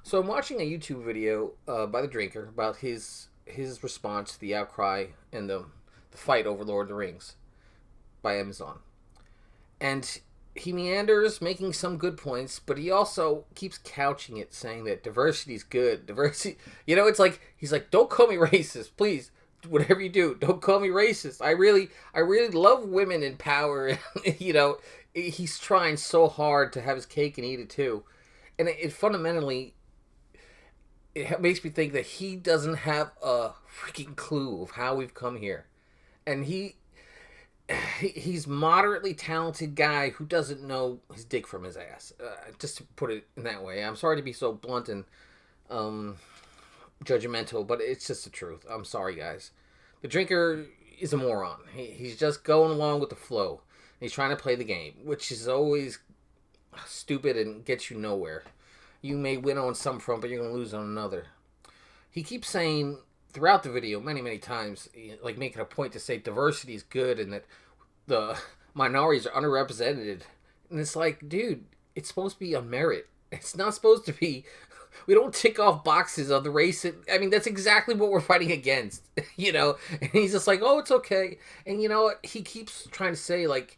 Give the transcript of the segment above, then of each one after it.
So I'm watching a YouTube video by the drinker about his response to the outcry and the fight over Lord of the Rings by Amazon, and he meanders, making some good points, but he also keeps couching it, saying that diversity is good. Diversity, it's like he's like, "Don't call me racist, please. Whatever you do, don't call me racist. I really love women in power." He's trying so hard to have his cake and eat it too, and it fundamentally it makes me think that he doesn't have a freaking clue of how we've come here, and he's moderately talented guy who doesn't know his dick from his ass. Just to put it in that way. I'm sorry to be so blunt and um, judgmental, but it's just the truth. I'm sorry, guys. The drinker is a moron. He's just going along with the flow. He's trying to play the game, which is always stupid and gets you nowhere. You may win on some front, but you're going to lose on another. He keeps saying throughout the video many, many times, like making a point to say diversity is good and that the minorities are underrepresented. And it's like, dude, it's supposed to be a merit. It's not supposed to be. We don't tick off boxes of the race. I mean, that's exactly what we're fighting against, And he's just like, oh, it's okay. And you know what? He keeps trying to say, like,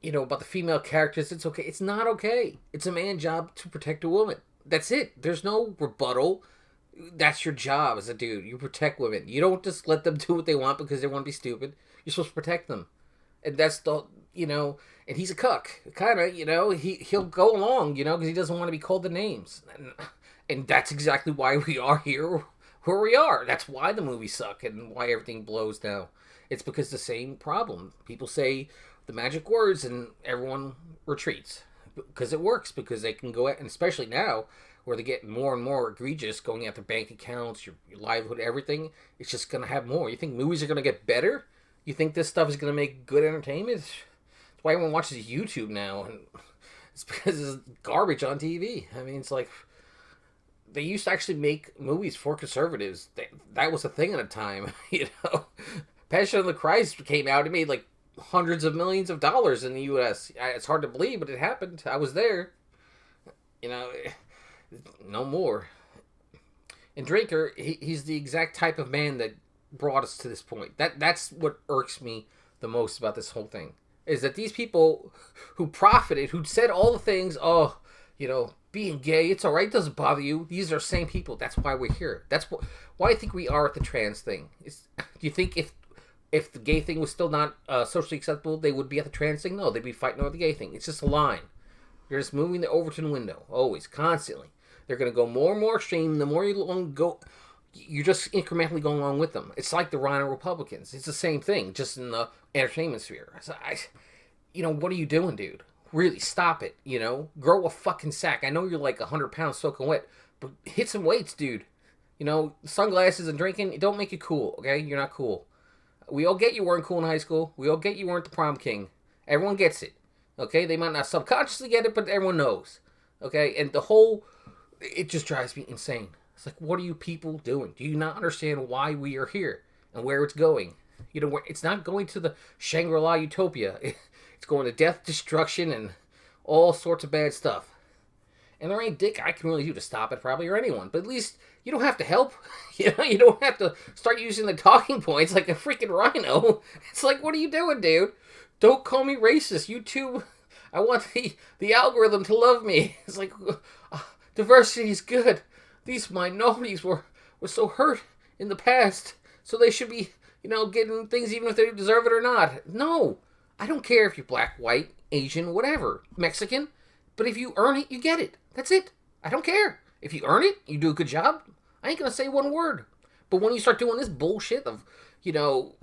about the female characters, it's okay. It's not okay. It's a man's job to protect a woman. That's it. There's no rebuttal. That's your job as a dude. You protect women. You don't just let them do what they want because they want to be stupid. You're supposed to protect them. And that's and he's a cuck. Kind of, he'll go along, because he doesn't want to be called the names. And that's exactly why we are here where we are. That's why the movies suck and why everything blows down. It's because the same problem. People say the magic words and everyone retreats because it works, because they can go at, and especially now where they get more and more egregious, going after bank accounts, your livelihood, everything. It's just going to have more. You think movies are going to get better? You think this stuff is going to make good entertainment? That's why everyone watches YouTube now, and it's because it's garbage on TV. I mean, it's like they used to actually make movies for conservatives. That was a thing at a time, Passion of the Christ came out. It made like hundreds of millions of dollars in the U.S. It's hard to believe, but it happened. I was there. No more. And Drinker, he's the exact type of man that brought us to this point. That's what irks me the most about this whole thing, is that these people who profited, who said all the things, being gay, it's all right, doesn't bother you. These are same people. That's why we're here. That's why I think we are at the trans thing. Do you think if the gay thing was still not socially acceptable, they would be at the trans thing? No, they'd be fighting over the gay thing. It's just a line. You're just moving the Overton window, always, constantly. They're going to go more and more extreme. The more you go, you're just incrementally going along with them. It's like the Rhino Republicans. It's the same thing, just in the entertainment sphere. So what are you doing, dude? Really, stop it, Grow a fucking sack. I know you're like 100 pounds soaking wet, but hit some weights, dude. Sunglasses and drinking, it don't make you cool, okay? You're not cool. We all get you weren't cool in high school. We all get you weren't the prom king. Everyone gets it, okay? They might not subconsciously get it, but everyone knows, okay? And it just drives me insane. It's like, what are you people doing? Do you not understand why we are here and where it's going? It's not going to the Shangri-La utopia. It's going to death, destruction, and all sorts of bad stuff. And there ain't dick I can really do to stop it, probably, or anyone. But at least you don't have to help. You don't have to start using the talking points like a freaking rhino. It's like, what are you doing, dude? Don't call me racist. YouTube, I want the algorithm to love me. It's like, diversity is good. These minorities were so hurt in the past, so they should be, getting things even if they deserve it or not. No, I don't care if you're black, white, Asian, whatever, Mexican. But if you earn it, you get it. That's it. I don't care. If you earn it, you do a good job. I ain't going to say one word. But when you start doing this bullshit of,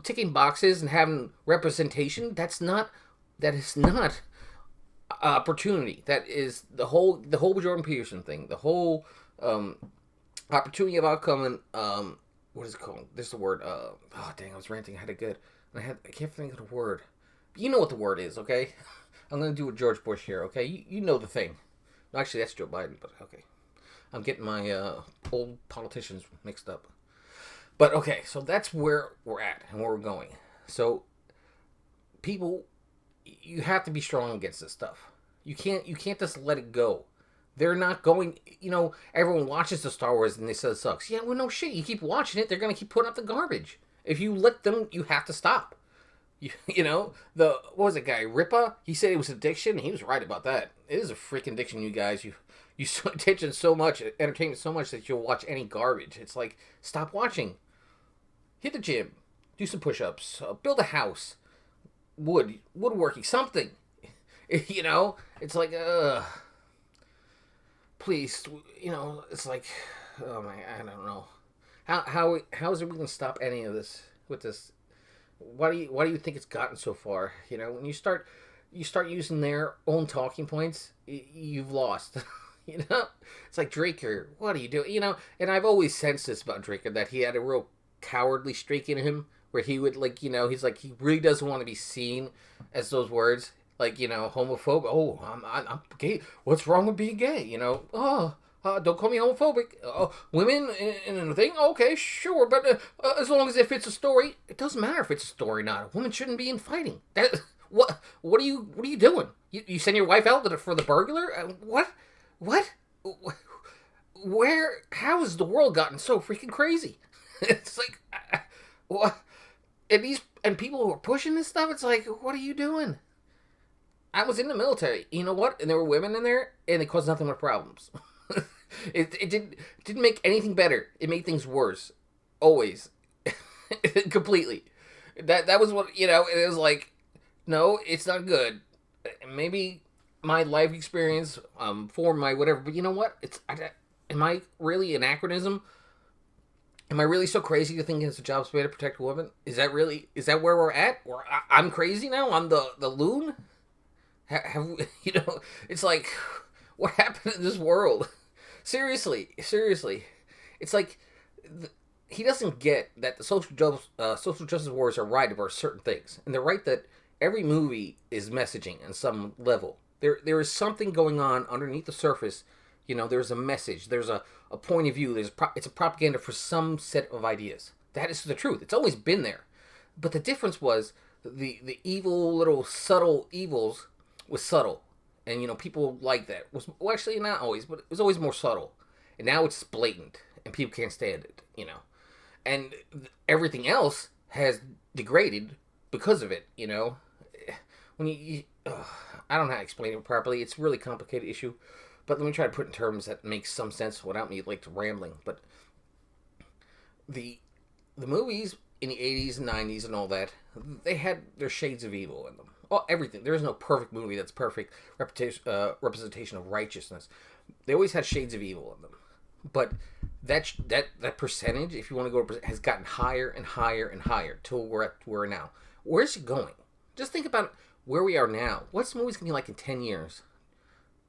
ticking boxes and having representation, that is not opportunity. That is the whole Jordan Peterson thing. The whole opportunity of outcome and, what is it called? There's the word, oh dang, I was ranting, I had it good. I can't think of the word. But you know what the word is, okay? I'm going to do a George Bush here, okay? You know the thing. Actually, that's Joe Biden, but okay. I'm getting my old politicians mixed up. But okay, so that's where we're at and where we're going. So, people, you have to be strong against this stuff. You can't just let it go. They're not going. Everyone watches the Star Wars and they say it sucks. Yeah, well, no shit. You keep watching it, they're gonna keep putting up the garbage. If you let them, you have to stop. The what was it, guy Ripa? He said it was addiction. He was right about that. It is a freaking addiction, you guys. You attention so much, entertainment so much that you'll watch any garbage. It's like, stop watching. Hit the gym, do some push-ups, build a house, woodworking, something. It's like, please, it's like, oh my, I don't know. How is it we gonna stop any of this with this? Why do you think it's gotten so far? When you start using their own talking points, you've lost. It's like Draker. What are you doing? And I've always sensed this about Draker, that he had a real cowardly streak in him, where he would he's like, he really doesn't want to be seen as those words, like, homophobe. Oh, I'm gay. What's wrong with being gay? Don't call me homophobic. Women in a thing? Okay, sure, but as long as it fits a story, it doesn't matter if it's a story or not. A woman shouldn't be in fighting. What are you doing? You send your wife out for the burglar? What? Where? How has the world gotten so freaking crazy? It's like, what? And people who are pushing this stuff, it's like, what are you doing? I was in the military. You know what? And there were women in there, and it caused nothing but problems. It didn't make anything better. It made things worse. Always. Completely. That was what, it was like, no, it's not good. Maybe my life experience formed my whatever, but you know what? Am I really anachronism? Am I really so crazy to think it's a job's made to protect a woman? Is that where we're at? I'm crazy now? I'm the loon? It's like, what happened in this world? Seriously. It's like, he doesn't get that the social justice wars are right about certain things. And they're right that every movie is messaging on some level. There is something going on underneath the surface. There's a message. There's a point of view. It's a propaganda for some set of ideas. That is the truth. It's always been there. But the difference was the evil, little subtle evils was subtle. And, people like that. Well, actually, not always, but it was always more subtle. And now it's blatant, and people can't stand it, And everything else has degraded because of it, When I don't know how to explain it properly. It's a really complicated issue. But let me try to put it in terms that make some sense without me, rambling. But the movies in the 80s and 90s and all that, they had their shades of evil in them. Oh, everything. There is no perfect movie that's perfect representation of righteousness. They always had shades of evil in them. But that percentage, if you want to go, has gotten higher and higher and higher till we're at where we're now. Where's it going? Just think about where we are now. What's the movie's going to be like in 10 years?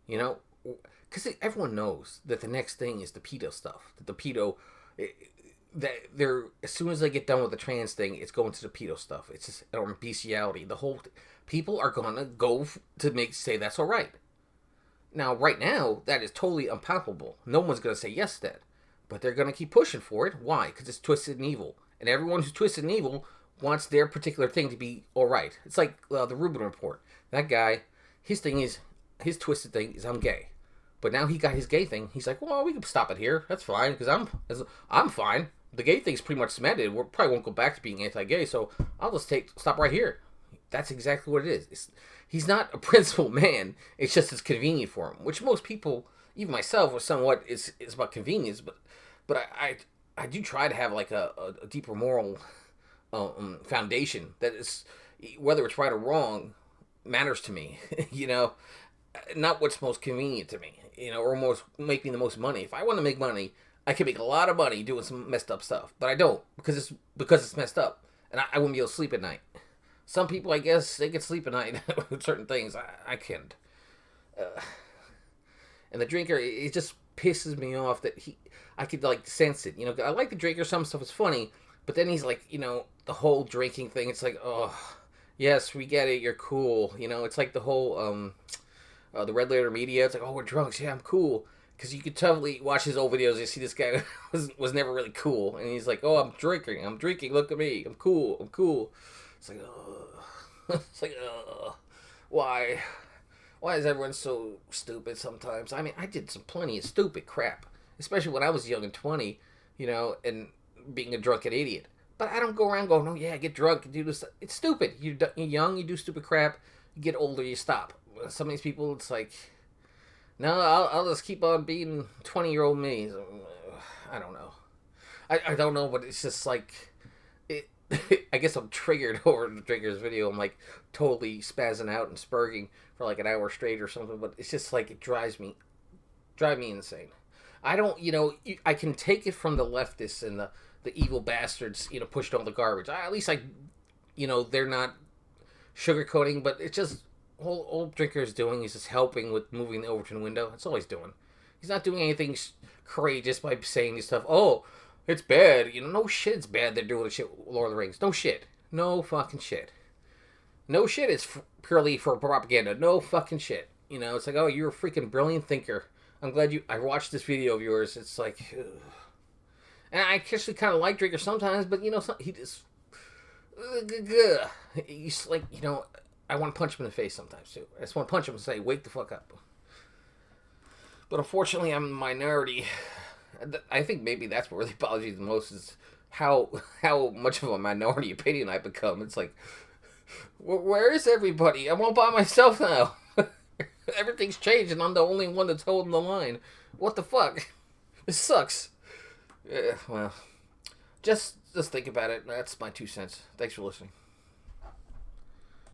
Because everyone knows that the next thing is the pedo stuff. That the pedo... that they're, as soon as they get done with the trans thing, it's going to the pedo stuff. It's just, or bestiality. The whole people are gonna go to say that's all right. Now, right now, that is totally unpalatable. No one's gonna say yes to that, but they're gonna keep pushing for it. Why? Because it's twisted and evil, and everyone who's twisted and evil wants their particular thing to be all right. It's like the Rubin Report. That guy, his twisted thing is I'm gay. But now he got his gay thing. He's like, well, we can stop it here. That's fine, because I'm fine. The gay thing's pretty much cemented. We probably won't go back to being anti-gay, so I'll just stop right here. That's exactly what it is. He's not a principled man. It's just it's convenient for him, which most people, even myself, are somewhat is about convenience. But I do try to have like a deeper moral foundation that is, whether it's right or wrong, matters to me. Not what's most convenient to me. Or make me the most money. If I want to make money, I can make a lot of money doing some messed up stuff, but I don't because it's messed up, and I wouldn't be able to sleep at night. Some people, I guess, they can sleep at night with certain things. I can't. And the drinker, it just pisses me off that I could sense it. I like the drinker. Some stuff is funny, but then he's like, the whole drinking thing. It's like, oh, yes, we get it. You're cool. It's like the whole the red letter media. It's like, oh, we're drunks. Yeah, I'm cool. Because you could totally watch his old videos. You see this guy was never really cool, and he's like, "Oh, I'm drinking. Look at me. I'm cool. It's like, why? Why is everyone so stupid sometimes? I mean, I did some plenty of stupid crap, especially when I was young and 20, and being a drunken idiot. But I don't go around going, oh yeah, get drunk and do this. It's stupid. You're young, you do stupid crap. You get older, you stop. Some of these people, it's like, no, I'll just keep on being 20-year-old me. I don't know. I don't know, but it's just like, it. I guess I'm triggered over the drinker's video. I'm like totally spazzing out and spurging for like an hour straight or something. But it's just like it drive me insane. I don't, I can take it from the leftists and the evil bastards, pushed all the garbage. At least they're not sugarcoating, but it's just all old drinker is doing is just helping with moving the Overton window. That's all he's doing. He's not doing anything courageous by saying this stuff. Oh, it's bad. No shit, it's bad they're doing the shit with Lord of the Rings. No shit. No fucking shit. No shit, it's purely for propaganda. No fucking shit. It's like, oh, you're a freaking brilliant thinker. I'm glad I watched this video of yours. It's like, ugh. And I actually kind of like Drinker sometimes, but, he just, he's like, I want to punch him in the face sometimes, too. I just want to punch him and say, wake the fuck up. But unfortunately, I'm a minority. I think maybe that's what really bothers you the most is how much of a minority opinion I become. It's like, where is everybody? I'm all by myself now. Everything's changed and I'm the only one that's holding the line. What the fuck? This sucks. Well, just think about it. That's my 2 cents. Thanks for listening.